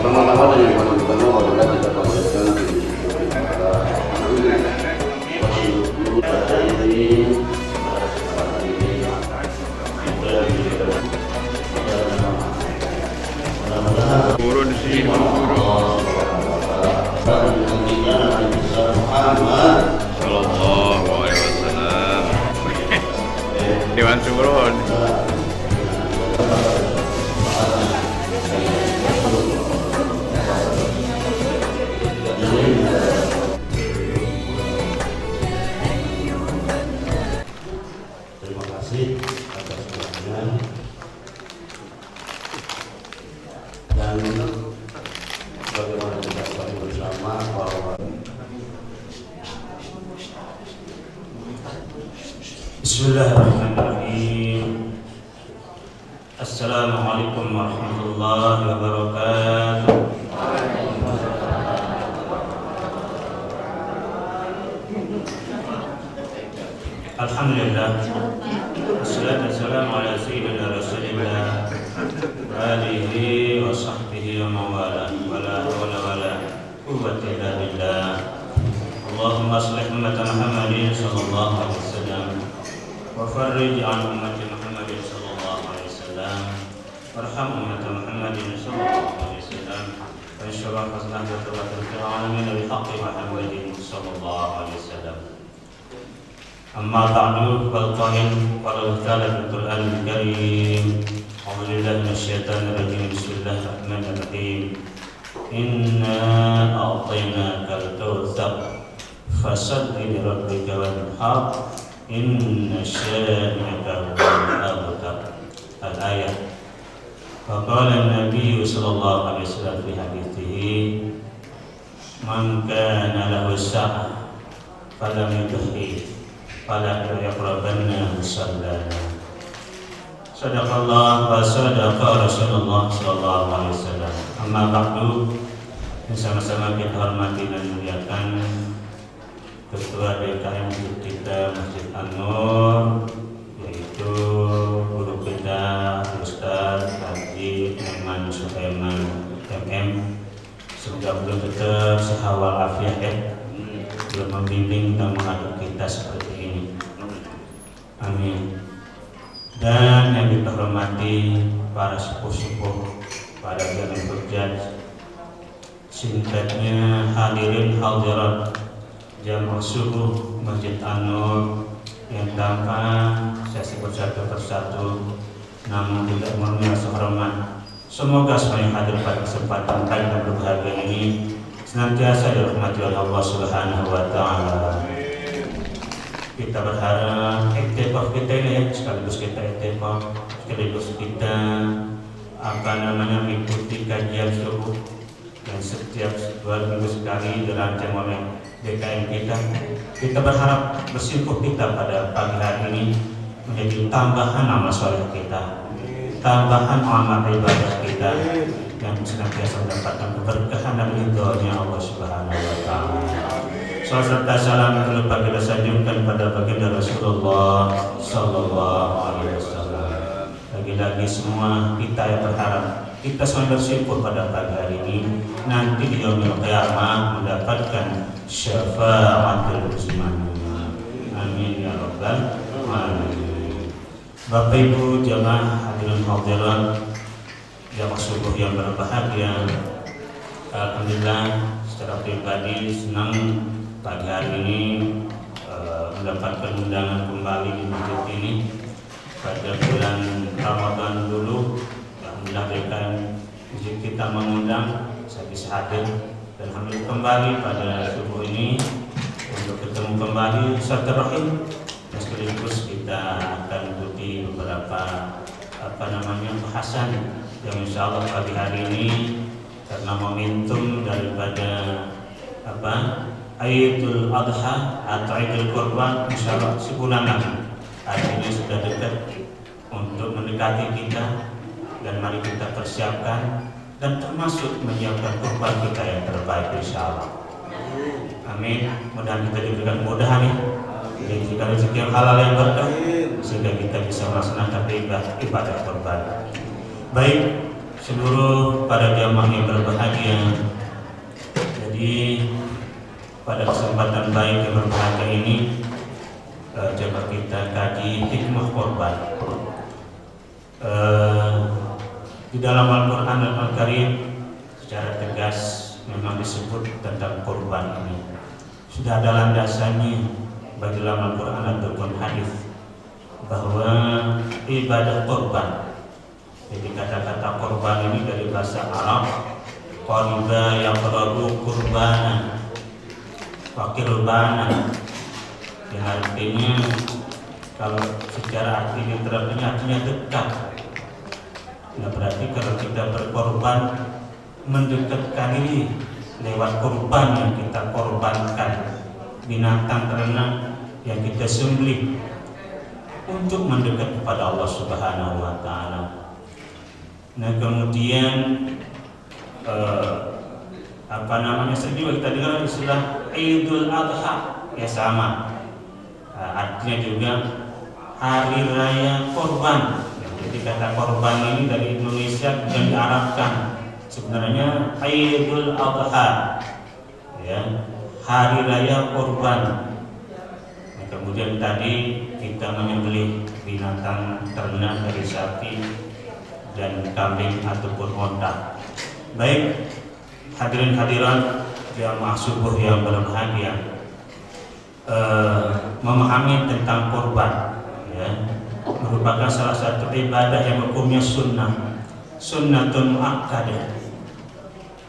Pertama-tama dari pertama adalah kita panjatkan guru baca ini guru di sini guru Sallallahu alaihi wasallam Dewan Surun. Terima kasih atas perhatian dan bagaimana kita kembali bersama bahwa Bismillahirrahmanirrahim. Assalamualaikum warahmatullahi wabarakatuh. Alhamdulillah. Wassalatu wassalamu ala sayyidina Rasulillah wa alihi wa sahbihi wa mawala wa la hawla wa la quwwata illa billah. Allahumma shlih ummata Muhammadin sallallahu alaihi wasallam wa farrij an ummati Muhammadin sallallahu alaihi wasallam warham ummata Muhammadin sallallahu alaihi wasallam wa insyaallah faslah wa tawakkal alamin bi haqqi Muhammadin sallallahu alaihi wasallam. Amma ba'du fal qail qala ta'ala fil Qur'anil Karim a'udzu billahi minasyaitonir rajim bismillahir rahim inna a'tainakal kautsar fasalli li rabbika wanhar inna syani'aka huwal abtar al-ayat. Faqala an-nabiy sallallahu alaihi wasallam fi hadithihi man kana lahu sa'ah falam yudhi fala yaqrabanna musallana. Sadaqallah wa sadaqa Rasulullah sallallahu alaihi wasallam. Amma ba'du, sama-sama kita hormati dan muliakan Ketua DKM kita Masjid An-Nur, yaitu guru kita Ustaz Haji Iman Sulaiman MM. Semoga beliau tetap sehat walafiat ya, belum membimbing dan menghadap kita seperti ini. Amin. Dan yang kita hormati para sepuh-sepuh, para jalan berjaj, singkatnya hadirin hadirat jamaah subuh Masjid An-Nur yang tanpa saya sebut satu persatu namun tidak merasa hormat. Semoga semua yang hadir pada kesempatan baik dan berbahagia ini senantiasa dirahmati oleh Allah Subhanahu wa taala. Kita berharap iktikaf kita ini ya, sekaligus kita iktikaf, sekaligus kita mengikuti kajian subuh yang setiap 2 minggu sekali dirancang oleh DKM kita. Kita berharap bersyukur kita pada pagi hari ini menjadi tambahan amal soleh kita, tambahan amal ibadah kita yang senantiasa mendapatkan keberkahan dan ridhonya Allah Subhanahu wa taala. Salam serta salam yang lupa kita sanjungkan pada baginda Rasulullah sallallahu alaihi wasallam. Lagi-lagi semua kita yang berharap kita semua bersyukur pada pagi hari ini nanti di yaumil qiyamah mendapatkan syafaatul uzma. Amin ya rabbal alamin. Bapak Ibu jamaah hadirin hadirat jamaah subuh yang berbahagia, alhamdulillah secara pribadi senang pagi hari ini mendapatkan undangan kembali di masjid ini pada bulan Ramadan dulu. Alhamdulillah DKM masjid kita mengundang, saya bisa hadir dan alhamdulillah kembali pada subuh ini untuk ketemu kembali silaturahim dan sekaligus kita akan ikuti beberapa bahasan yang insya Allah pagi hari ini karena momentum daripada Idul Adha atau Idul Kurban insya Allah sebulan lagi Akhirnya sudah dekat untuk mendekati kita, dan mari kita persiapkan dan termasuk menyiapkan kurban kita yang terbaik insyaallah. Amin. Mudah-mudahan kita diberikan kemudahan ya, diberikan rezeki yang halal yang berkah, sehingga kita bisa melaksanakan ibadah kurban. Baik, seluruh para jamaah yang berbahagia, jadi pada kesempatan baik yang berbahagia ini, coba kita kaji hikmah kurban. Di dalam Al-Quran Al-Karim secara tegas memang disebut tentang kurban ini. Sudah ada landasannya bagi dalam Al-Quran ataupun hadis bahwa ibadah kurban. Jadi kata-kata kurban ini dari bahasa Arab, qariba yaqrabu qurbanan wa qurbanan, yang artinya kalau secara arti literalnya artinya dekat. Nah, berarti kalau kita berkorban, mendekatkan diri lewat korban yang kita korbankan, binatang ternak yang kita sembelih untuk mendekat kepada Allah Subhanahu wa taala. Nah, kemudian sering juga kita dengar istilah Idul Adha, ya sama. Artinya juga hari raya korban. Jadi kata korban ini dari Indonesia dan diarabkan sebenarnya Idul Adha, ya, hari raya korban. Nah, kemudian tadi kita menyembelih binatang ternak dari sapi dan kambing ataupun onta. Baik, hadirin hadirat jamaah subuh yang berbahagia, memahami tentang korban, ya, merupakan salah satu ibadah yang hukumnya sunnatun muakkadah,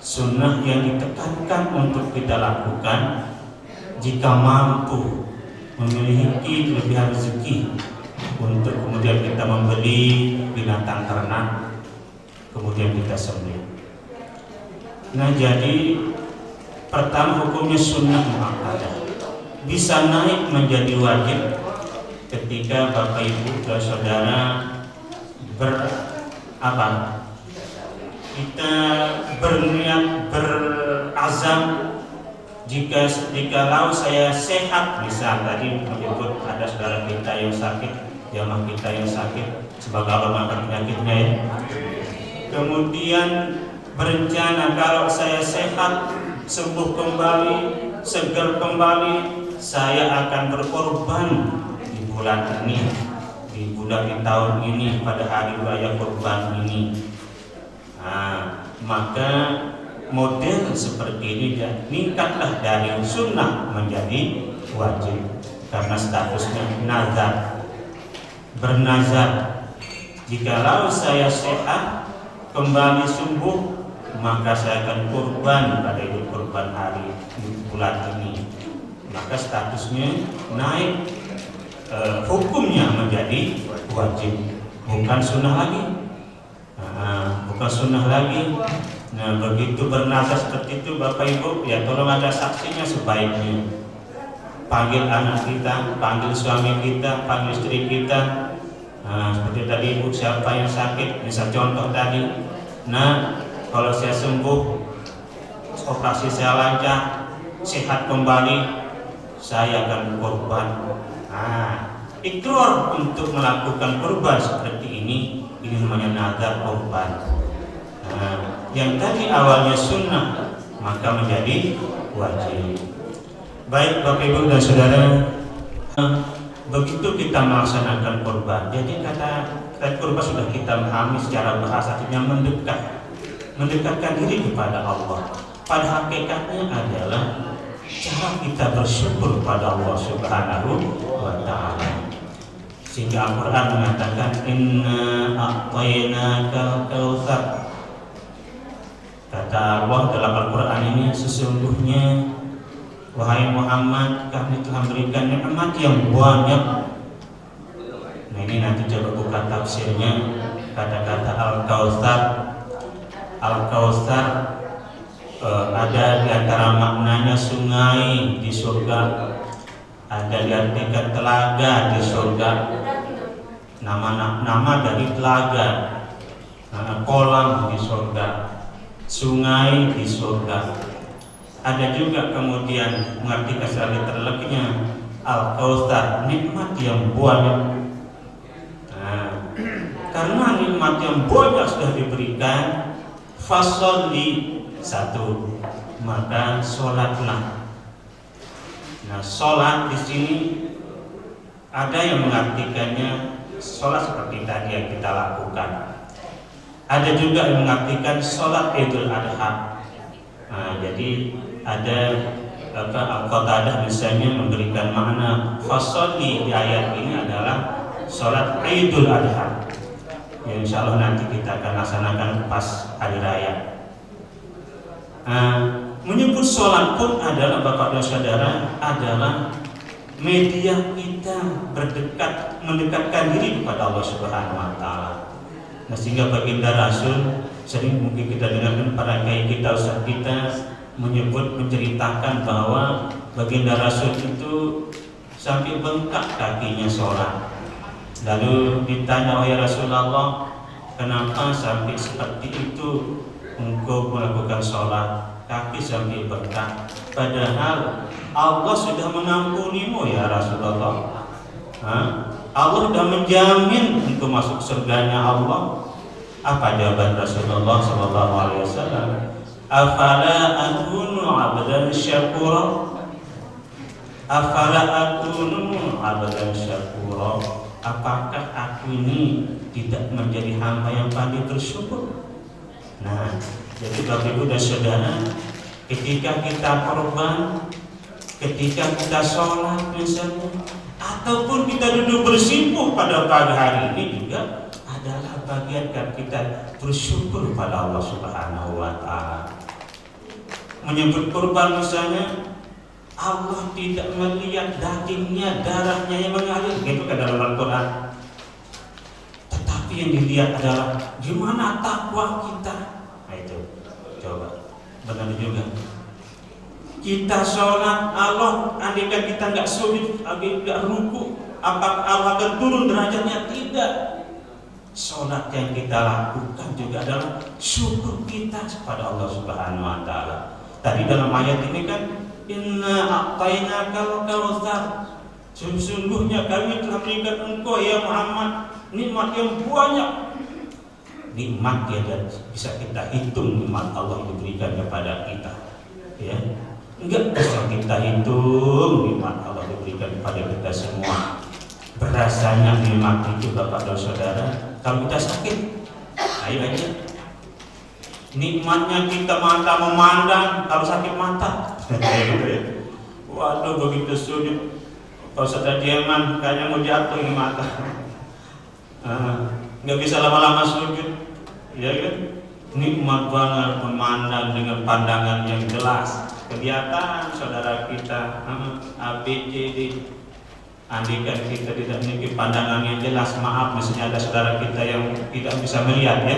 sunnah yang ditekankan untuk kita lakukan jika mampu memiliki kelebihan rezeki untuk kemudian kita membeli binatang ternak kemudian kita sembelih. Nah, jadi pertama hukumnya sunnah muakkadah, bisa naik menjadi wajib ketika Bapak Ibu dan Saudara kita berniat berazam, jikalau saya sehat, misal tadi menyebut ada saudara kita yang sakit, jamaah kita yang sakit, sebagai Allah mengangkat penyakitnya ya. Kemudian berencana kalau saya sehat, sembuh kembali, segar kembali, saya akan berkorban bulan ini, di tahun ini, pada hari raya kurban ini. Nah, maka model seperti ini meningkatlah dari sunnah menjadi wajib karena statusnya nazar, bernazar. Jikalau saya sehat, kembali sembuh, maka saya akan kurban pada idul kurban hari bulan ini. Maka statusnya naik, hukumnya menjadi wajib, bukan sunnah lagi. Bukan sunnah lagi. Nah, begitu bernazar seperti itu Bapak Ibu, ya tolong ada saksinya sebaiknya. Panggil anak kita, panggil suami kita, panggil istri kita. Nah, seperti tadi Ibu, siapa yang sakit, misal contoh tadi. Nah, kalau saya sembuh, operasi saya lancar, sehat kembali, saya akan kurban. Nah, ikrar untuk melakukan kurban seperti ini namanya nazar kurban. Nah, yang tadi awalnya sunnah maka menjadi wajib. Baik Bapak Ibu dan Saudara, begitu kita melaksanakan kurban, jadi kata kurban sudah kita memahami secara bahasa, artinya mendekatkan diri kepada Allah. Pada hakikatnya adalah cara kita bersyukur pada Allah Subhanahu wa ta'ala. Sehingga Al-Quran mengatakan inna a'tainakal kautsar. Kata Allah dalam Al-Quran ini, sesungguhnya wahai Muhammad, kami telah memberikan nikmat yang banyak. Nah, ini nanti coba buka tafsirnya. Kata-kata Al-Kautsar, Al-Kautsar ada di antara maknanya sungai di surga, ada diartikan telaga di surga, nama dari telaga, kolam di surga, sungai di surga. Ada juga kemudian mengartikan sebagai terlebihnya Al-Kautsar, nikmat yang banyak. Karena nikmat yang banyak sudah diberikan, fasholli, satu, maka sholatlah. Nah, sholat di sini ada yang mengartikannya sholat seperti tadi yang kita lakukan. Ada juga yang mengartikan sholat Idul Adha. Nah, jadi ada Al-Qatadah misalnya memberikan makna fasholli di ayat ini adalah sholat Idul Adha. Ya, insya Allah nanti kita akan laksanakan pas hari raya. Menyebut sholat pun adalah, Bapak dan Saudara, adalah media kita mendekatkan diri kepada Allah Subhanahu wa Ta'ala. Nah, sehingga baginda Rasul sering mungkin kita dengarkan para kiai kita, ustaz kita menceritakan bahwa baginda Rasul itu sampai bengkak kakinya sholat. Lalu ditanya, "Wahai Rasulullah, kenapa sampai seperti itu engkau melakukan sholat kaki sampai bengkak? Padahal Allah sudah mengampunimu ya Rasulullah. Allah sudah menjamin untuk masuk surganya Allah." Apa jawaban Rasulullah SAW? "Afala akunu abdan syakura? Afala akunu abdan syakura?" Apakah aku ini tidak menjadi hamba yang pandai bersyukur? Nah, jadi Bapak Ibu dan Saudara, ketika kita korban, ketika kita sholat misalnya, ataupun kita duduk bersimpuh pada pagi hari ini juga adalah bagian kita bersyukur pada Allah Subhanahu wa Ta'ala. Menyebut kurban misalnya, Allah tidak melihat dagingnya, darahnya yang mengalir, gitu kan dalam Al-Quran. Tetapi yang dilihat adalah gimana takwa kita. Nah itu, coba, benar juga. Kita sholat, Allah andaikan kita nggak sujud, nggak ruku, apakah Allah akan turun derajatnya? Tidak. Sholat yang kita lakukan juga adalah syukur kita kepada Allah Subhanahu wa Ta'ala. Tadi dalam ayat ini kan, "Inna a'tainakal kautsar." Sesungguhnya kami telah berikan engkau ya Muhammad nikmat yang banyak. Nikmat yang bisa kita hitung, nikmat Allah yang diberikan kepada kita. Ya, enggak bisa kita hitung nikmat Allah diberikan kepada kita semua. Berasanya nikmat itu Bapak dan Saudara kalau kita sakit. Ayo aja. Nikmatnya kita mata memandang kalau sakit mata. Gitu ya. Waduh, begitu sujud kalau sudah diaman kayaknya mau jatuh ini mata. Nggak bisa lama-lama sujud, ya kan? Nikmat banget memandang dengan pandangan yang jelas, kelihatan saudara kita ABCD. Andaikan kita tidak memiliki pandangan yang jelas, maaf misalnya ada saudara kita yang tidak bisa melihat ya.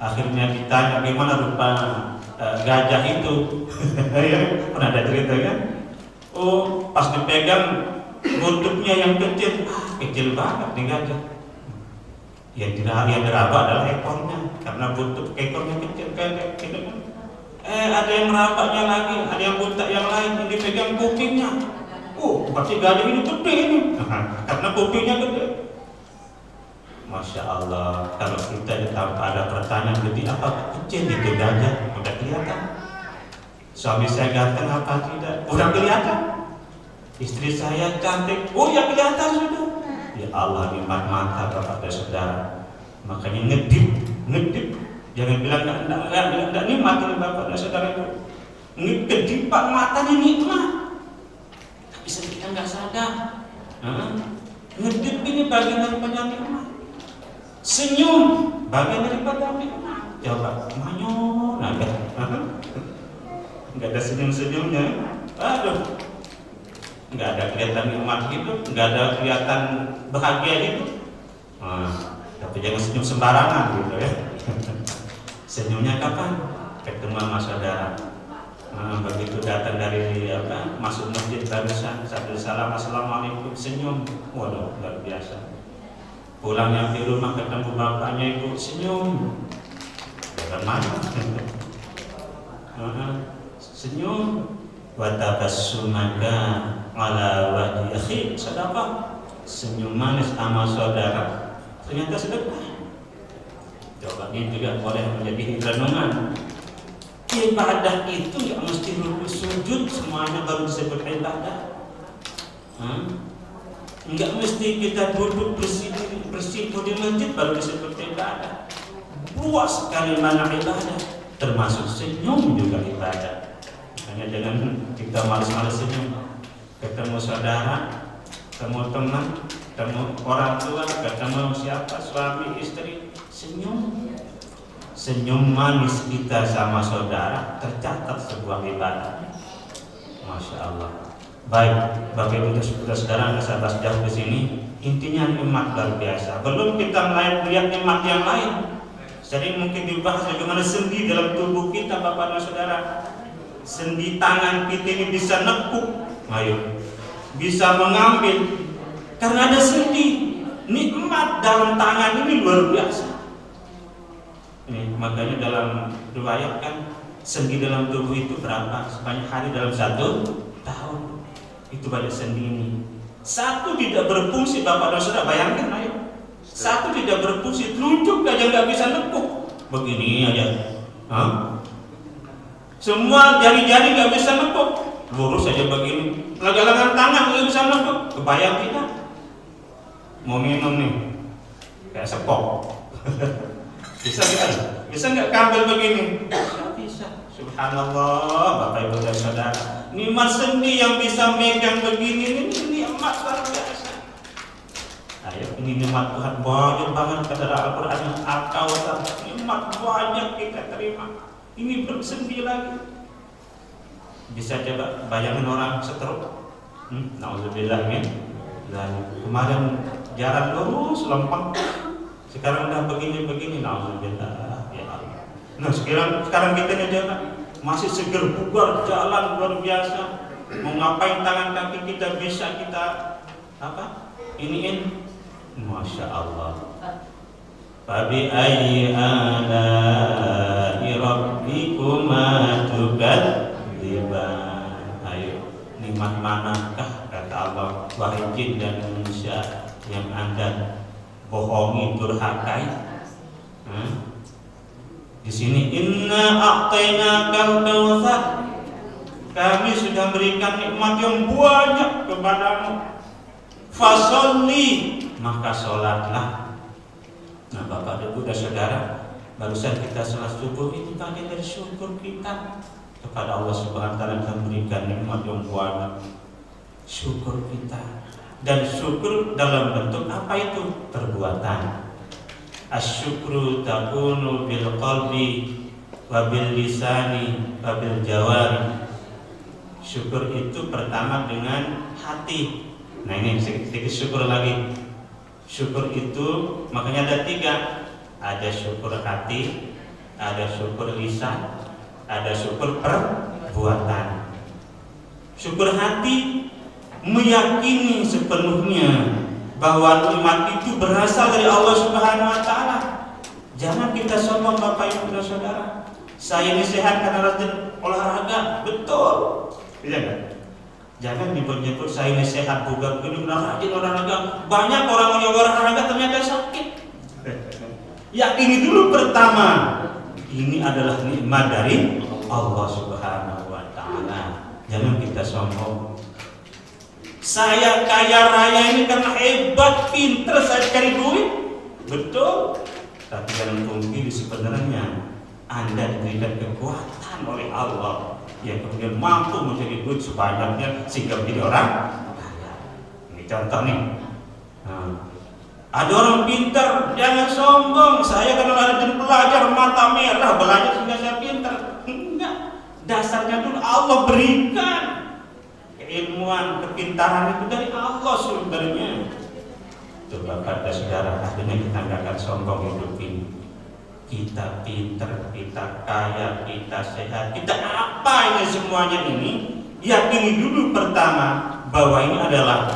Akhirnya ditanya bagaimana rupa gajah itu. Ya, pernah ada cerita kan? Oh, pas dipegang buntutnya yang kecil, kecil banget nih gajah. Yang diraba adalah ekornya, karena buntut ekornya kecil kayak gitu kan. Ada yang merabanya lagi, ada yang buntut yang lain yang dipegang kupingnya. Oh, pasti gajah ini gede ini, karena kupingnya gede. Masya Allah, kalau kita ada pertanyaan gede apa kecil itu gajah, udah kelihatan. Suami saya ganteng apa tidak, udah kelihatan. Istri saya cantik, oh ya kelihatan sudah. Ya Allah, nikmat mata Bapak dan Saudara. Makanya ngedip, jangan bilang enggak nikmat ini Bapak dan Saudara itu. Ngedipak matanya nikmat, tapi kita nggak sadar. Ngedip ini bagian daripada nikmat. Senyum bagian daripada nikmat. Coba manyun ada, nggak ada senyum-senyumnya. Aduh, nggak ada kelihatan nikmat gitu, nggak ada kelihatan bahagia gitu. Tapi jangan senyum sembarangan gitu ya. Senyumnya kapan? Ketemu sama saudara. Begitu datang dari masuk masjid barusan sambil salam assalamualaikum senyum, waduh luar biasa. Pulang nyampe rumah ketemu bapaknya ibu senyum, bagaimana? Senyum. Wa tabassumaka ala wajhi akhi sadaqah, senyum manis sama saudara ternyata sedekah. Coba ini juga boleh menjadi renungan. Ibadah itu nggak mesti rukuk sujud semuanya baru disebut ibadah. Nggak mesti kita duduk bersih di masjid baru disebut ibadah. Luas sekali mana ibadah, termasuk senyum juga ibadah. Hanya dengan kita malas-malas senyum, ketemu saudara, ketemu teman, ketemu orang tua, ketemu siapa, suami, istri, senyum. Senyum manis kita sama saudara tercatat sebuah ibadah. Masya Allah. Baik, Bapak Ibu saudara, saya bahas jauh di sini. Intinya nikmat luar biasa. Belum kita melihat nikmat yang lain. Sering mungkin dibahas bagaimana sendi dalam tubuh kita, Bapak dan Saudara. Sendi tangan kita ini bisa nekuk, bisa mengambil, karena ada sendi. Nikmat dalam tangan ini luar biasa. Ini makanya dalam riwayat kan sendi dalam tubuh itu berapa? Sebanyak hari dalam 1 tahun. Itu banyak sendi ini. Satu tidak berfungsi, Bapak dan Saudara, bayangkan ayo. Satu tidak berfungsi, telunjuk aja nggak bisa nekuk. Begini aja. Semua jari-jari nggak bisa nekuk, lurus aja begini. Lengan tangan nggak bisa nekuk, kebayang tidak? Mau minum nih, kayak sepok. Bisa nggak? Bisa nggak kabel begini? Nggak bisa. Subhanallah, Bapak Ibu dan Saudara. Nikmat sendi yang bisa megang begini ini nikmat luar biasa. Ayo, ini nikmat Tuhan banyak banget kata Al-Quran yang Al-Kawthar. Nikmat banyak kita terima. Ini bersendi lagi. Bisa coba bayangin orang stroke. Nauzubillah min. Kemarin jalan lurus lempeng. Sekarang udah begini-begini. Nauzubillah ya Allah. Nah sekarang kita jalan masih seger bugar, jalan luar biasa. Mau ngapain tangan kaki kita bisa kita iniin. Masya Allah. Fabi ayyi ala'i rabbikuma tukadziban. Ayo, nikmat manakah kata Allah, wahai jin dan manusia, yang Anda bohongi, durhakai? Di sini inna a'tainakal kautsar. Kami sudah berikan nikmat yang banyak kepadamu. Fasholli, maka sholatlah. Nah, Bapak Ibu dan Saudara, barusan kita sholat subuh ini bagian dari syukur kita kepada Allah Subhanahu wa taala yang memberikan nikmat yang banyak. Syukur kita, dan syukur dalam bentuk apa itu? Perbuatan. Asyukru takunu bil qalbi wa bil lisani wa bil jawari. Syukur itu pertama dengan hati. Nah ini sedikit syukur lagi. Syukur itu makanya ada 3. Ada syukur hati, ada syukur lisan, ada syukur perbuatan. Syukur hati meyakini sepenuhnya bahwa nikmat itu berasal dari Allah Subhanahu wa taala. Jangan kita sombong Bapak Ibu dan Saudara. Saya ini sehat karena rajin olahraga, betul. Iya kan? Jangan nyebut-nyebut saya ini sehat bugar begini rajin olahraga. Banyak orang yang olahraga ternyata sakit. Yakini dulu pertama, ini adalah nikmat dari Allah Subhanahu wa taala. Jangan kita sombong. Saya kaya raya ini karena hebat, pinter saya cari duit. Betul. Tapi jangan pungkiri sebenarnya Anda diberikan kekuatan oleh Allah yang kemudian mampu mencari duit sebanyaknya sehingga menjadi orang kaya. Ini contoh nih. Ada orang pintar, jangan sombong. Saya karena rajin belajar, mata merah, belajar sehingga saya pintar. Enggak. Dasarnya dulu Allah berikan keilmuan, kepintaran itu dari Allah sumbernya. Coba kata saudara, akhirnya kita nggak akan sombong hidup ini. kita pinter, kita kaya, kita sehat, kita apa ini semuanya ini, yakini dulu pertama bahwa ini adalah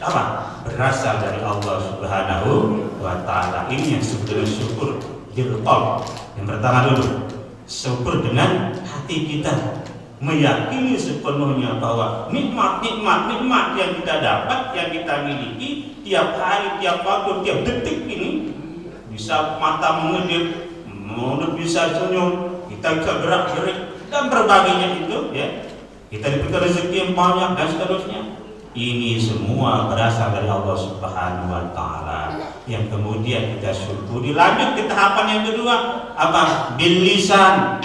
apa? Berasal dari Allah Subhanahu wa Ta'ala. Ini yang disebut dengan syukur bil qalb. Yang pertama dulu, syukur dengan hati kita, meyakini sepenuhnya bahwa nikmat yang kita dapat, yang kita miliki tiap hari, tiap waktu, tiap detik ini, bisa mata mengedip, mulut bisa senyum, kita bisa gerak-gerik dan berbagainya itu, ya. Kita diberikan rezeki yang banyak dan seterusnya. Ini semua berasal dari Allah Subhanahu wa Ta'ala, yang kemudian kita syukuri. Lanjut ke tahapan yang kedua, apa? Bil lisan.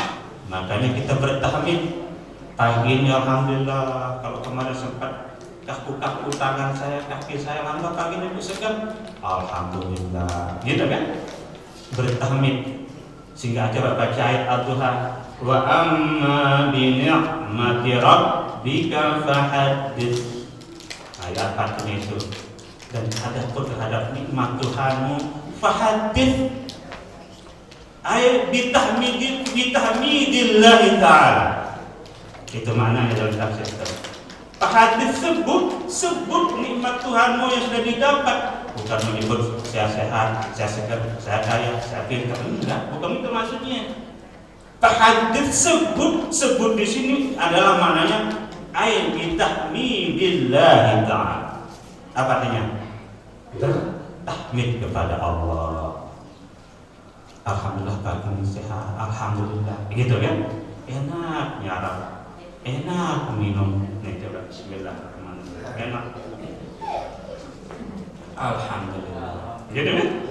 Makanya kita bertahmid. Pagi ini alhamdulillah, kalau kemarin sempat kaku-kaku tangan saya, kaki saya, alhamdulillah pagi ini segar. Alhamdulillah. Gitu kan? Bertahmid. Sehingga aja baca ayat Al-Duha, wa amma bi ni'mati rabbika fahaddits. Ayat artinya itu, dan adapun terhadap nikmat Tuhanmu fahaddits, ayat bitahmidillah ta'ala. Itu maknanya dalam tafsir itu. Fahaddits, sebut nikmat Tuhanmu yang sudah didapat. Bukan menyebut saya sehat, saya segar, saya kaya, saya pintar. Enggak, bukan itu maksudnya. Fahaddits, sebut di sini adalah maknanya ay bitahmidillah ta'ala. Apa artinya? Bertahmid kepada Allah. Alhamdulillah pagi ini sehat, alhamdulillah. Begitu kan? Enak nyarap, enak minum. Nih coba bismillahirrahmanirrahim. Enak. Alhamdulillah. Gitu kan?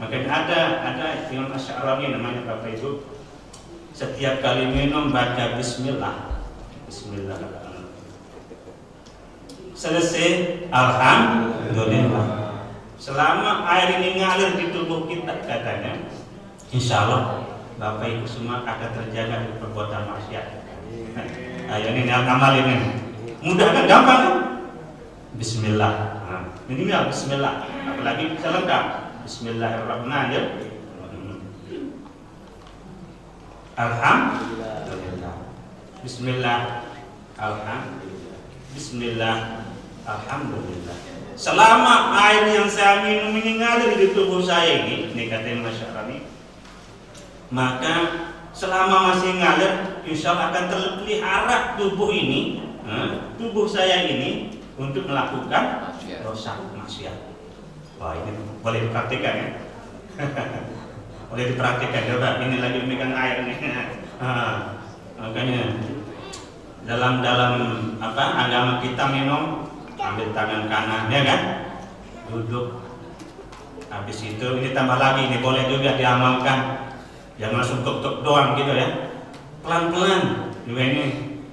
Makanya ada Imam Asy'arani namanya Bapak Ibu. Setiap kali minum baca bismillah. Bismillahirrahmanirrahim. Selesai, alhamdulillah. Selama air ini ngalir di tubuh kita, katanya, insya Allah Bapak Ibu semua akan terjaga dari perbuatan maksiat. Ayo ini amal ini, mudah kan, gampang kan? Bismillah. Nah, ini ya Bismillah. Apalagi bisa lengkap. Bismillahirrahmanirrahim. Alhamdulillah. Bismillah, alhamdulillah. Bismillah, alhamdulillah. Selama air yang saya minum ini ngalir di tubuh saya ini kata masyarakat, maka selama masih ngalir, insya Allah akan terpelihara tubuh ini, tubuh saya ini untuk melakukan dosa maksiat. Wah, ini boleh dipraktikkan ya. Boleh dipraktikkan. Coba ini lagi memegang air nih. Makanya dalam agama kita minum ambil tangan kanan, ya kan, duduk, habis itu ini tambah lagi, ini boleh juga diamalkan, jangan langsung tuk doang gitu ya, pelan juga ini,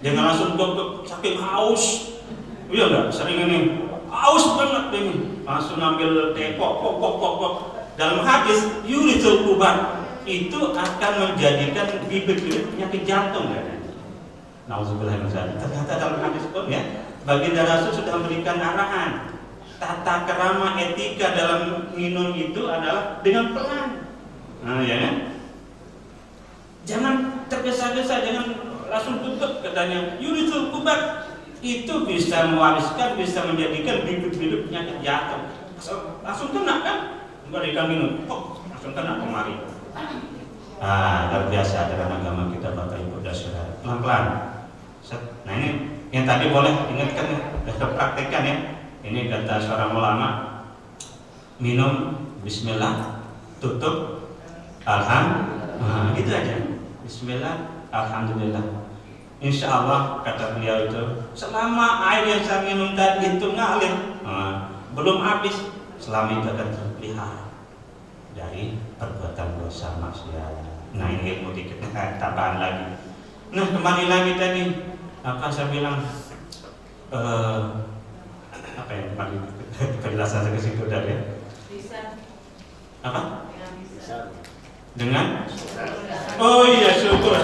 jangan langsung tuk saking haus, iya enggak, sering ini haus banget ini, langsung ambil teh pok. Dalam hadis yuritul kubar itu akan menjadikan bibit-bibit penyakit jantung, kan? Nauzubillah min dzalik. Ternyata dalam hadis pun ya, baginda Rasul sudah memberikan arahan. Tata kerama etika dalam minum itu adalah dengan pelan. Nah, ya kan? Jangan tergesa-gesa, jangan langsung tutup, katanya. Yuritul kubar itu bisa mewariskan, bisa menjadikan bibit-bibit penyakit jantung. Langsung kena kan? Enggak dikasih minum, langsung kena kemari. Luar biasa dalam agama kita, Bapak Ibu dan Saudara. Pelan-pelan. Nah ini yang tadi boleh ingatkan ya, praktekkan ya. Ini kata seorang ulama, minum bismillah, tutup alhamdulillah, gitu aja. Bismillah, alhamdulillah. Insya Allah kata beliau itu, selama air yang saya minum tadi itu ngalir, belum habis, selama itu akan terpelihara dari perbuatan dosa maksiat. Nah ini ilmu dikit tambahan lagi. Nah kembali lagi tadi, apa saya bilang, apa yang paling penjelasan saya ke situ tadi? Apa? Dengan? Oh iya, syukur.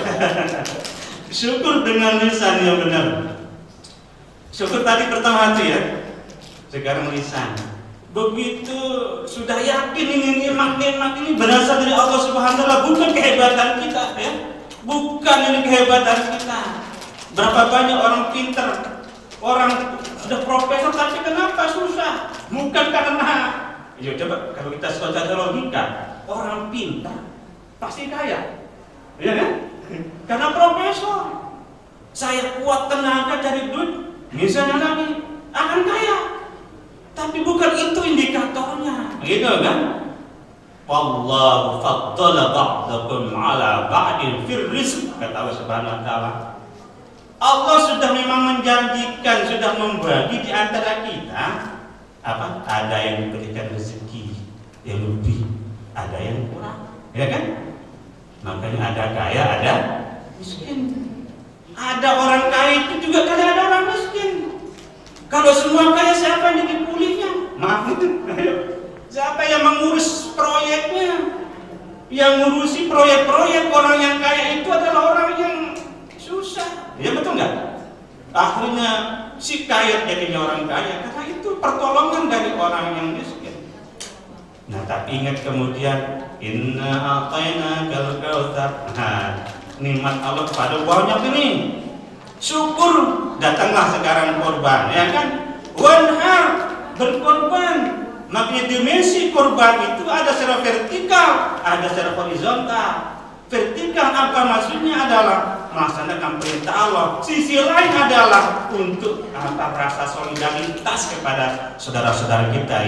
Syukur dengan lisan yang benar. Syukur tadi pertama hati ya, sekarang lisan. begitu sudah yakin ini nikmat-nikmat ini berasal dari Allah Subhanahu wa taala, bukan kehebatan kita ya. Bukan ini kehebatan kita. Berapa banyak orang pintar, orang sudah profesor tapi kenapa susah? Bukan karena ya coba kalau kita secara logika, orang pintar pasti kaya. Iya kan? Karena profesor. Saya kuat tenaga cari duit, misalnya lagi akan kaya. Tapi bukan itu indikatornya, gitu kan? Wallahu faddala ba'dakum 'ala ba'din fir rizq, kata Allah Subhanahu wa taala. Allah sudah memang menjanjikan, sudah membagi di antara kita apa? Ada yang diberikan rezeki yang lebih, ada yang kurang. Ya kan? Makanya ada kaya, ada miskin. Ada orang kaya itu juga kadang ada orang miskin. Kalau semua kaya, siapa yang jadi pulihnya? Maaf itu. Siapa yang mengurus proyeknya? Yang ngurusi proyek-proyek orang yang kaya itu adalah orang yang susah. Ya betul nggak? Akhirnya si kaya jadinya orang kaya karena itu pertolongan dari orang yang miskin. Nah tapi ingat kemudian inna a'tainakal kautsar. Nah, nikmat Allah pada banyak ini. Syukur, datanglah sekarang korban, ya kan? Wanhar, berkorban. Makanya dimensi korban itu ada secara vertikal, ada secara horizontal. Vertikal apa maksudnya adalah melaksanakan perintah Allah. Sisi lain adalah untuk rasa solidaritas kepada saudara-saudara kita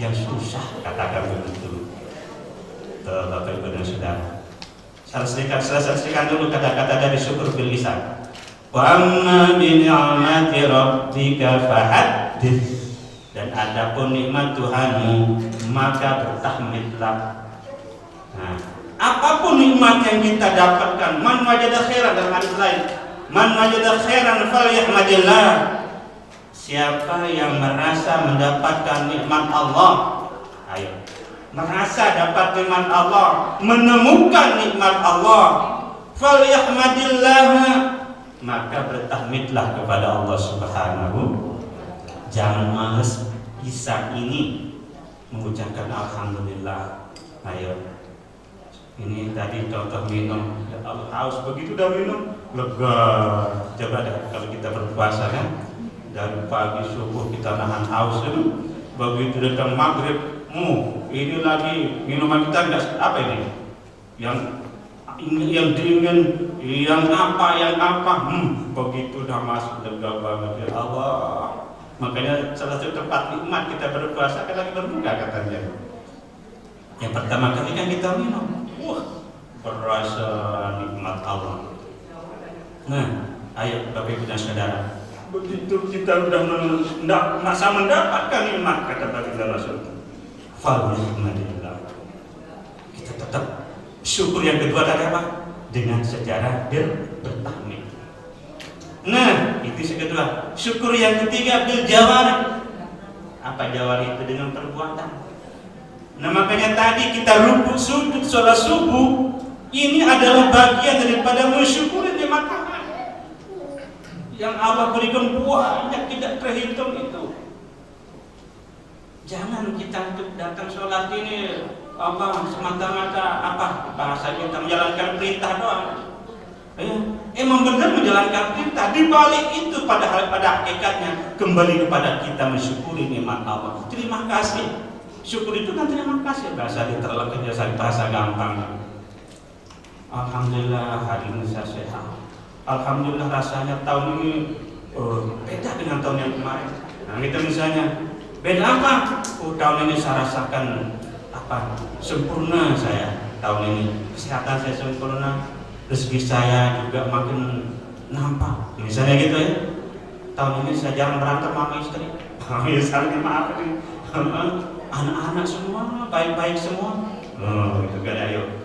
yang susah, katakan begitu. Bapak Ibu dan Saudara, selesaikan dulu kata-kata dari syukur bil lisan. Wa amma bi ni'mati rabbika fahaddits. Dan adapun nikmat Tuhanmu maka bertahmidlah. Nah, apapun nikmat yang kita dapatkan, man wajada khairan, dalam hadis lain, man wajada khairan falyahmadillah. Siapa yang merasa mendapatkan nikmat Allah, ayo, merasa dapat nikmat Allah, menemukan nikmat Allah, falyahmadillah, maka bertahmidlah kepada Allah Subhanahu. Jangan males bisa ini mengucapkan alhamdulillah. Ayo, ini tadi contoh minum, ya Allah haus, begitu udah minum lega. Coba deh kalau kita berpuasa kan, dari pagi subuh kita nahan haus itu, begitu datang maghrib, ini lagi minuman kita enggak apa ini, yang dingin, yang apa, begitu udah masuk lega banget, ya Allah. Makanya salah satu tempat nikmat kita berpuasa kan lagi berbuka katanya. Yang pertama kali kan kita minum, berasa nikmat Allah. Nah, ayo Bapak Ibu dan Saudara, begitu kita udah masa mendapatkan nikmat, kata Baginda Rasul, falhamdulillah, kita tetap syukur. Yang kedua tadi apa? Dengan sejarah bertahmid. Nah, itu yang kedua. Syukur yang ketiga bil jawarih. Apa jawarih itu? Dengan perbuatan. Nah, makanya tadi kita rukuk sujud sholat subuh, ini adalah bagian daripada mensyukuri nikmat Allah yang Allah berikan banyak tidak terhitung itu. Jangan kita untuk datang sholat ini semata-mata bahasa kita menjalankan perintah doang. Emang benar menjalankan perintah. Di balik itu pada hakikatnya kembali kepada kita mensyukuri nikmat Allah. Terima kasih. Syukur itu kan terima kasih. Bahasa diterleknya bahasa gampang. Alhamdulillah hari ini saya sehat. Alhamdulillah rasanya tahun ini beda dengan tahun yang kemarin. Nah kita misalnya beda apa? Tahun ini saya rasakan sempurna saya tahun ini. Kesehatan saya sempurna. Rezeki saya juga makin nampak, misalnya gitu ya. Tahun ini saya jarang berantem sama istri. Misalnya maaf nih, anak-anak semua baik-baik semua. Gitu kan, ayo.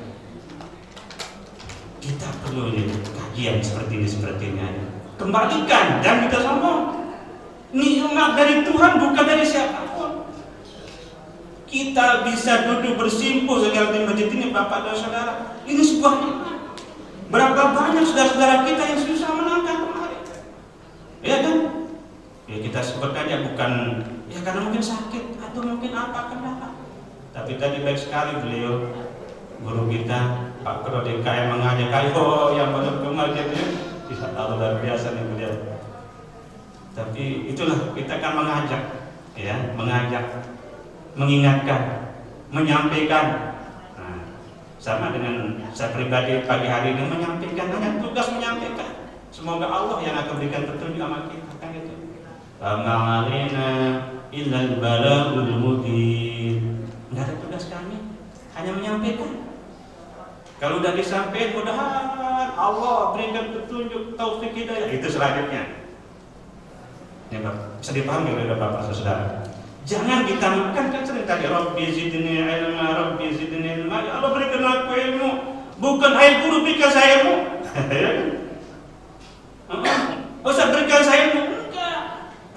Kita perlu kajian seperti ini. Kembalikan, jangan kita sombong. Nikmat dari Tuhan, bukan dari siapapun. Kita bisa duduk bersimpuh segala di masjid ini, Bapak dan Saudara. Ini sebuah nikmat. Berapa banyak saudara-saudara kita yang susah melangkah kemarin, ya kan? Ya kita sebut aja bukan, ya karena mungkin sakit. atau mungkin apa kenapa. Tapi tadi baik sekali beliau, guru kita Pak Ketua DKM mengajak, ayo yang baru kemarin itu, bisa tahu luar biasa nih beliau. Tapi itulah kita kan mengajak, ya, mengingatkan, menyampaikan. Nah, sama dengan saya pribadi pagi hari ini menyampaikan, hanya tugas menyampaikan. Semoga Allah yang akan berikan petunjuk sama kita, kan gitu. Ma'alina illal balagul mubin. Enggak ada tugas kami, hanya menyampaikan. Kalau udah disampaikan, mudah-mudahan Allah berikan petunjuk, taufik hidayah. Itu selanjutnya. Ya Pak, bisa dipahami oleh Bapak Saudara. Jangan kita makan kan sering tadi Rabbi zidni ilma, Rabbi zidni ilma. Ya Allah berikan aku ilmu, bukan air guru berikan saya ilmu. Usah berikan saya ilmu, enggak.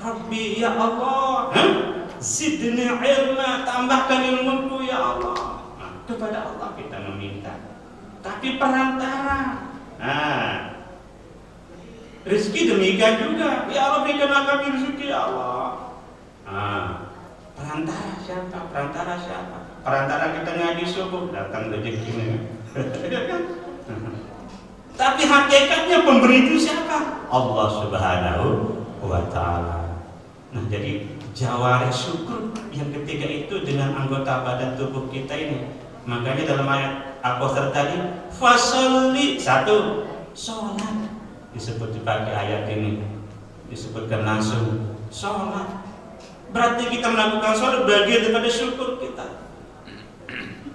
Rabbi ya Allah, zidni ilma, tambahkan ilmuku ya Allah. Nah, kepada Allah kita meminta. Tapi perantara, rezeki demikian juga. Ya Allah berikan kami rezeki ya Allah. Perantara siapa? Perantara kita ngaji subuh datang rezekinya. Tapi hakikatnya pemberi itu siapa? Allah Subhanahu wa Ta'ala. Nah, jadi jawari syukur yang ketiga itu dengan anggota badan tubuh kita ini. Makanya dalam ayat Al-Kautsar tadi, fasolli, satu, sholat. Disebut dipakai ayat ini, disebutkan langsung sholat. Berarti kita melakukan sholat bagian daripada syukur kita.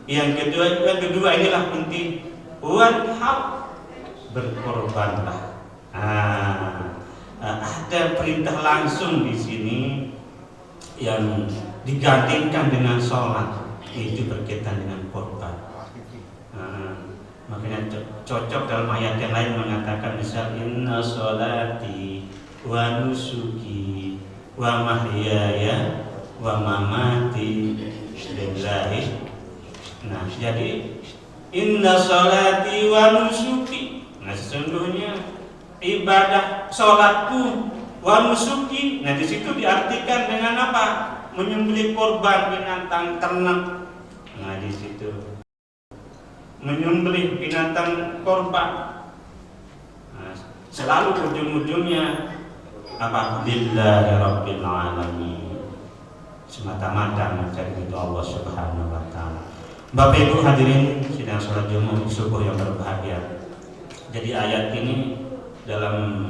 Yang kedua inilah inti, wanhar, berkorbanlah. Ada perintah langsung di sini yang digandingkan dengan sholat, itu berkaitan dengan korban. Makanya cocok dalam ayat yang lain mengatakan misal inna sholati wa nusuki wa mahyaya wa mamati lillahi. Nah, jadi inna sholati wa nusuki. Nah, sesungguhnya ibadah sholatku wa nusuki. Nah, di situ diartikan dengan apa? Menyembelih korban binatang ternak. Nah, di situ menyembelih binatang korban. Nah, selalu ujung-ujungnya apa? Lillahi rabbil alamin. Semata-mata mencari ridho Allah Subhanahu wa Ta'ala. Bapak Ibu hadirin sidang salat Jumat subuh yang berbahagia. Jadi ayat ini dalam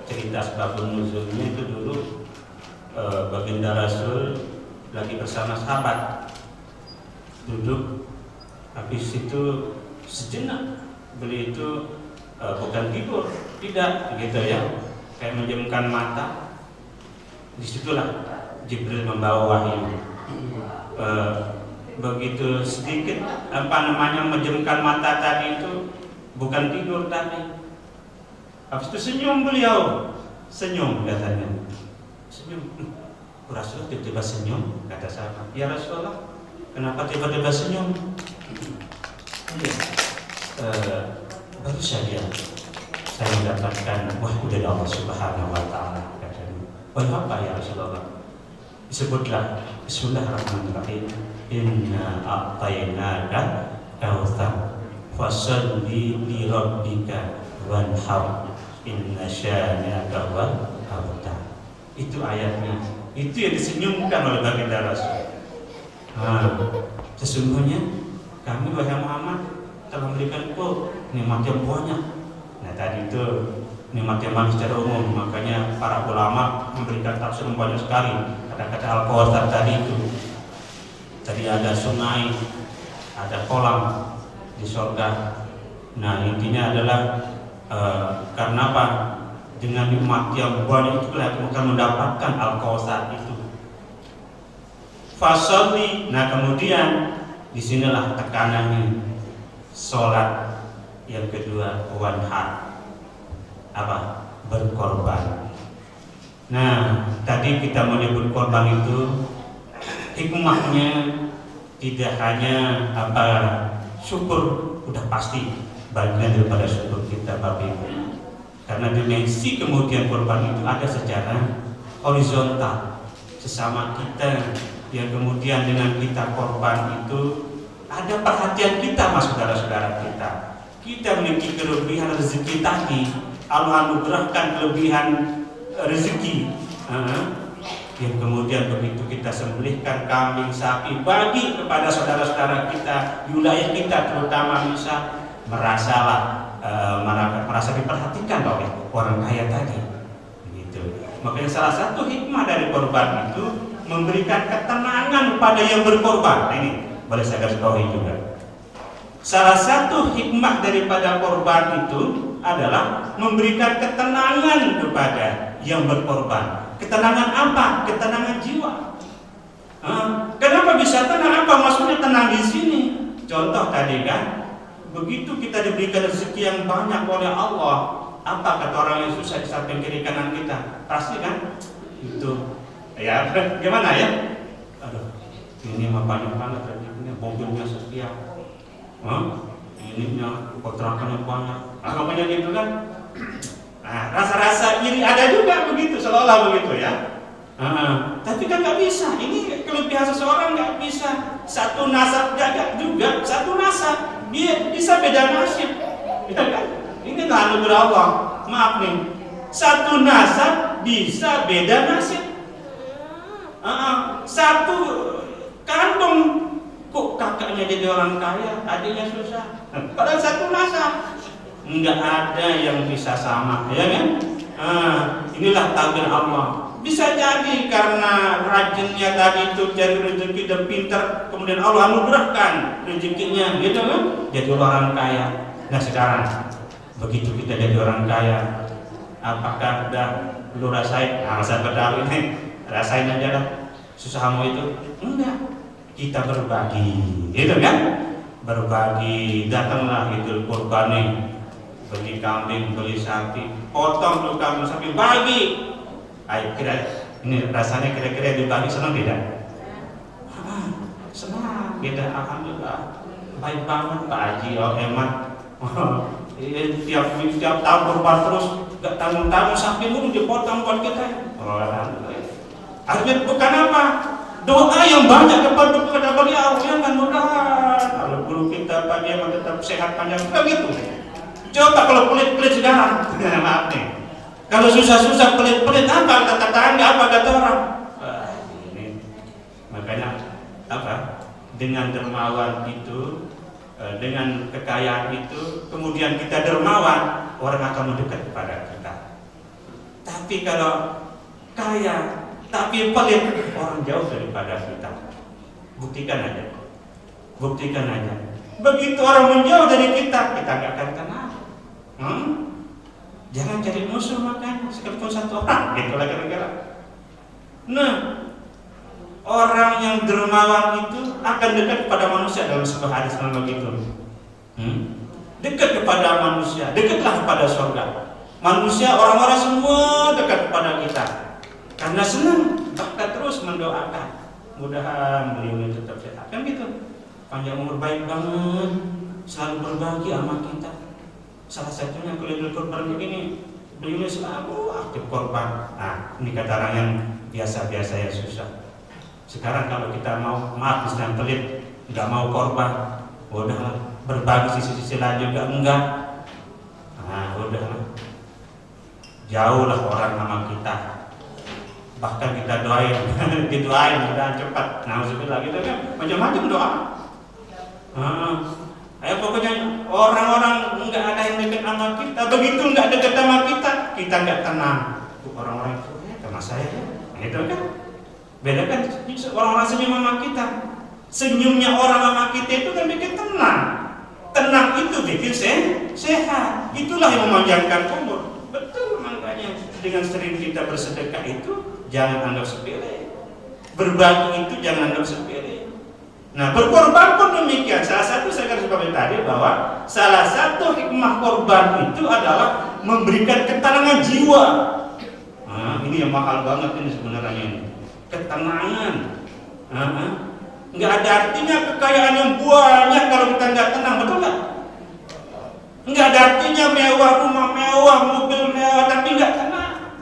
cerita sebabun nuzulnya itu dulu baginda Rasul lagi bersama sahabat duduk, habis itu sejenak beliau itu bukan tidur, tidak gitu ya, kayak menjamkan mata. Disitulah Jibril membawa wahyu. Begitu sedikit menjamkan mata tadi itu bukan tidur tadi. Habis itu senyum beliau, senyum katanya, senyum. Rasulullah tiba-tiba senyum, kata sahabat, ya Rasulullah, kenapa tiba-tiba senyum? Baru saja saya mendapatkan wahyu dari Allah Subhanahu wa Ta'ala. Wahyu apa ya Rasulullah? Disebutlah Bismillahirrahmanirrahim. Inna a'tainaka kautsar fasalli li rabbika wanhar inna syani'aka wal abtar. Itu ayatnya. Itu yang disenyumkan oleh baginda Rasul. Sesungguhnya kami wahai Muhammad telah memberikan kau nikmat yang banyak. Nah, tadi itu nikmat yang banyak secara umum, makanya para ulama memberikan tafsir banyak sekali. Kata-kata Al-Kautsar tadi itu, tadi ada sungai, ada kolam di surga. Nah, intinya adalah karena apa? Dengan nikmat yang banyak itu kita akan mendapatkan Al-Kautsar itu. Fasolli. Nah, kemudian disinilah tekanannya, sholat. Yang kedua, wanhar, apa? Berkorban. Nah, tadi kita menyebut korban itu hikmahnya tidak hanya apa syukur, udah pasti bagian daripada syukur kita Bapak Ibu. Karena dimensi kemudian korban itu ada secara horizontal, sesama kita, yang kemudian dengan kita korban itu ada perhatian kita, mas saudara-saudara kita. Kita memiliki kelebihan rezeki tadi, Allah anugerahkan kelebihan rezeki, yang kemudian begitu kita sembelihkan kambing, sapi, bagi kepada saudara-saudara kita di wilayah kita, terutama bisa merasa diperhatikan oleh orang kaya tadi. Gitu. Makanya salah satu hikmah dari korban itu memberikan ketenangan pada yang berkorban. Nah, ini boleh saya garis bawahi juga. Salah satu hikmah daripada korban itu adalah memberikan ketenangan kepada yang berkorban. Ketenangan apa? Ketenangan jiwa. Kenapa bisa tenang? Apa maksudnya tenang di sini? Contoh tadi kan, begitu kita diberikan rezeki yang banyak oleh Allah, apa kata orang yang susah di samping kiri kanan kita? Pasti kan? Itu ya, gimana ya? Aduh, ini mah banyak banget rezekinya, mobilnya sekian, ininya kontrakannya banyak, pokoknya gitu kan. Nah, rasa-rasa iri ada juga begitu, seolah-olah begitu ya. Tapi kan nggak bisa. Ini kelebihan seseorang nggak bisa. Satu nasab jaga juga, satu nasab dia bisa beda nasib. Ya kan? Ini anugerah Allah. Maaf nih, satu nasab bisa beda nasib. Satu kandung, kok kakaknya jadi orang kaya, adiknya susah. Padahal satu nasab, nggak ada yang bisa sama, ya kan? Inilah takdir Allah. Bisa jadi karena rajinnya tadi itu jadi rezeki dan pintar, kemudian Allah anugerahkan rezekinya, gitu kan? Jadi orang kaya. Nah sekarang begitu kita jadi orang kaya, apakah udah lu rasain? Saya berdalih nih. Rasain aja lah susahmu itu. Enggak, kita berbagi, gitu kan? Berbagi, datanglah Idul Kurban nih, beli kambing, beli sapi, potong tuh kambing sapi, bagi. Ayo kira ini rasanya kira-kira dibagi senang tidak? Senang, beda. Alhamdulillah, baik banget Pak Haji, oh hemat. Tiap tahun kurban terus, gak tanggung-tanggung sapi mulu dipotong buat kita. Alhamdulillah. Artinya bukan apa, doa yang banyak kepada beliau, ya kan, mudah-mudahan kalau guru kita Pak dia tetap sehat panjang, begitu. Coba kalau pelit-pelit sekarang, maaf nih, kalau susah-susah pelit-pelit, apa kata tetangga, apa kata orang? Ini makanya apa? Dengan dermawan itu, dengan kekayaan itu, kemudian kita dermawan, orang akan mendekat kepada kita. Tapi kalau kaya tapi pelit, orang jauh daripada kita. Buktikan aja. Begitu orang menjauh dari kita, kita nggak akan kenal. Jangan cari musuh makanya, sekalipun satu orang, gitulah kira-kira. Nah, orang yang dermawan itu akan dekat kepada manusia dalam sebuah hadis begitu. Dekat kepada manusia, dekatlah kepada surga. Manusia, orang-orang semua dekat kepada kita. Karena senang, bahkan terus mendoakan. Mudah-mudahan beliau tetap sehat. Kan gitu. Panjang umur, baik banget, selalu berbagi sama kita. Salah satunya kalau Idul Kurban begini, beliau selalu aktif korban. Nah, ini kata orang yang biasa-biasa ya susah. Sekarang kalau kita mau maaf sedang pelit, nggak mau korban, udahlah berbagi sisi-sisi lain juga enggak. Nah, udahlah. Jauhlah orang sama kita. Bahkan kita doain, didoain mudah cepat. Nauzubillah gitu kan, macam-macam doa. Ayo pokoknya orang-orang nggak ada yang dekat sama kita, begitu nggak dekat sama kita nggak tenang. Orang-orang itu sama saya, itu kan beda kan. Orang-orang senyum sama kita, senyumnya orang sama kita itu kan bikin tenang. Tenang itu bikin sehat. Itulah yang memanjangkan umur. Betul, makanya dengan sering kita bersedekah itu jangan anggap sepele. Berbagi itu jangan anggap sepele. Nah, berkorban pun demikian. Salah satu saya garis bawahi tadi bahwa salah satu hikmah korban itu adalah memberikan ketenangan jiwa. Nah, ini yang mahal banget ini sebenarnya ini. Ketenangan. Nggak ada artinya kekayaan yang banyak kalau kita nggak tenang, betul nggak? Nggak ada artinya mewah, rumah mewah, mobil mewah, tapi nggak tenang.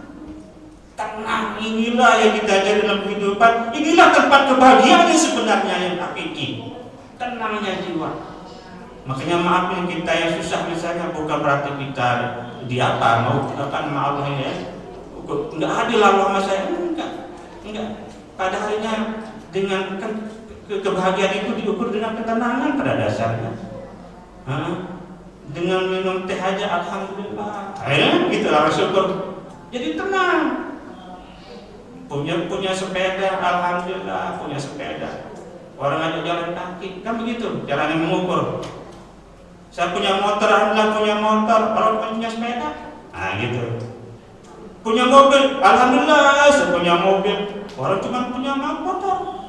Tenang, inilah yang kita cari dalam kehidupan. Inilah tempat kebahagiaan yang sebenarnya yang hakiki. Tenangnya jiwa. Makanya maaf yang kita yang susah misalnya bukan berarti kita di apa mau akan maaf ya. Enggak adil Allah sama saya, enggak. Pada harinya dengan kebahagiaan itu diukur dengan ketenangan pada dasarnya. Dengan minum teh aja alhamdulillah. Gitulah bersyukur. Jadi tenang. Punya sepeda, alhamdulillah punya sepeda. Orang aja jalan kaki, kan begitu caranya mengukur. Saya punya motor, alhamdulillah punya motor. Orang punya sepeda, gitu. Punya mobil, alhamdulillah saya punya mobil. Orang cuma punya motor.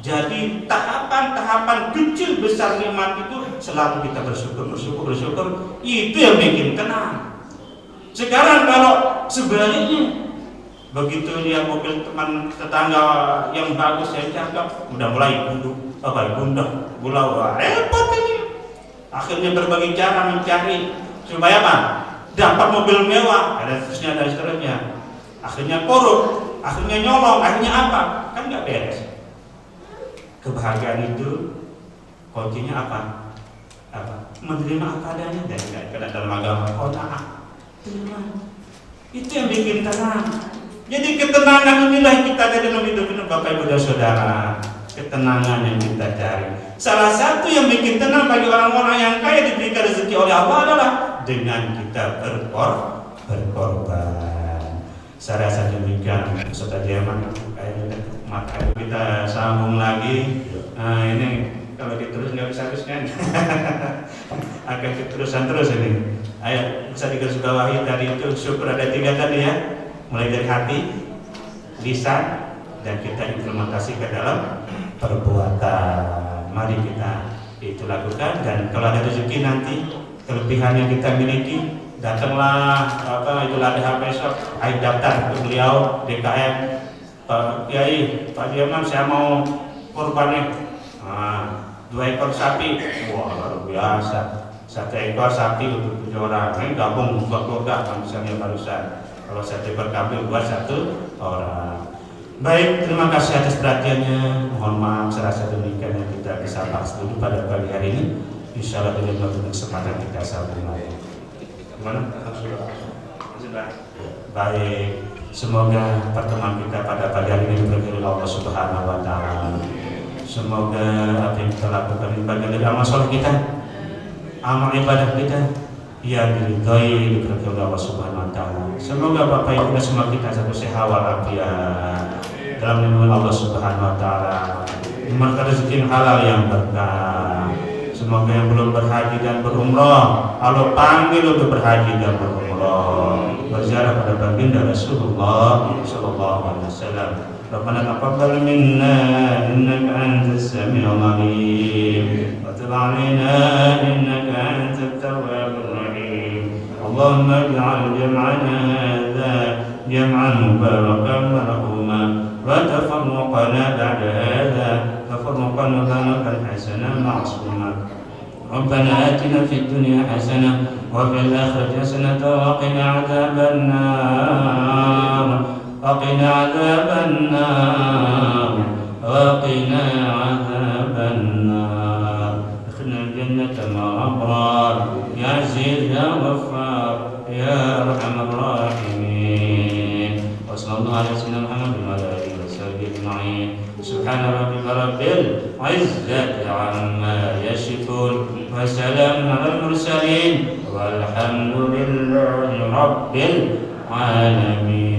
Jadi tahapan-tahapan kecil besar nikmat itu selalu kita bersyukur. Itu yang bikin tenang. Sekarang kalau sebaliknya, begitu lihat mobil teman tetangga yang bagus yang cakep, udah mulai gundah gulau, repot ini. Akhirnya berbagai cara mencari supaya apa? Dapat mobil mewah, ada seterusnya. Akhirnya korup, akhirnya nyolong, akhirnya apa? Kan nggak beres. Kebahagiaan itu kuncinya apa? Menerima apa adanya dan tidak kena dalam agama. Terima. Itu yang bikin tenang. Jadi ketenangan inilah yang kita cari dalam hidup ini, Bapak Ibu dan Saudara. Ketenangan yang kita cari. Salah satu yang bikin tenang bagi orang-orang yang kaya diberikan rezeki oleh Allah adalah dengan kita berkorban. Saya rasa demikian. Ustaz Jaman, maka kita sambung lagi. Nah ini kalau diterus nggak bisa habis kan? Akan keterusan terus ini. Ayo bisa digarisbawahi tadi itu syukur ada 3 tadi ya. Mulai dari hati, lisan, dan kita implementasi ke dalam perbuatan. Mari kita itu lakukan, dan kalau ada rezeki nanti kelebihan yang kita miliki, datanglah itulah ada besok, ayo daftar untuk beliau DKM. Pak Kiai, Pak Diaman, saya mau kurban nih. 2 ekor sapi, wah luar biasa. 1 ekor sapi untuk 7 orang, ini gabung buat keluarga, misalnya barusan. Kalau 1 ekor kambing buat 1 orang. Baik, terima kasih atas perhatiannya. Mohon maaf, saya rasa demikian yang kita bisa bahas dulu pada pagi hari ini. Insya Allah dengan waktu kesempatan kita sambung lagi. Gimana? Baik, semoga pertemuan kita pada pagi hari ini diberkahi oleh Allah Subhanahu wa Ta'ala. Semoga apa yang kita lakukan ini bagian dari amal soleh kita, amal ibadah kita yang diridhai diberkahi oleh Allah Subhanahu wa Ta'ala. Semoga Bapak Ibu dan semua kita satu sehat walafiat dalam lindungan Allah Subhanahu wa Ta'ala, diberikan rezeki yang halal yang berkah. Semoga yang belum berhaji dan berumrah Allah panggil untuk berhaji dan berumrah, berziarah pada baginda Rasulullah sallallahu alaihi wasallam. Rabbana taqabbal minna innaka antas samiul alim wa tub 'alaina innaka antat tawwabur rahim. Allahumma ij'al jam'ana hadha jam'an mubarakan marhuma wa tafarraqana ba'da hadha tafarraqan mubarakan hasanan ma'suma. ربنا آتنا في الدنيا حسنة وفي الآخرة حسنة وقنا عذاب النار وقنا عذاب النار وقنا عذاب النار ادخلنا الجنة مع الأبرار يا عزيز يا غفار يا أرحم الراحمين. وصلى الله على سيدنا محمد وعلى آله وصحبه أجمعين. سبحان ربك رب العزة عما يصفون وسلام على المرسلين والحمد لله رب العالمين.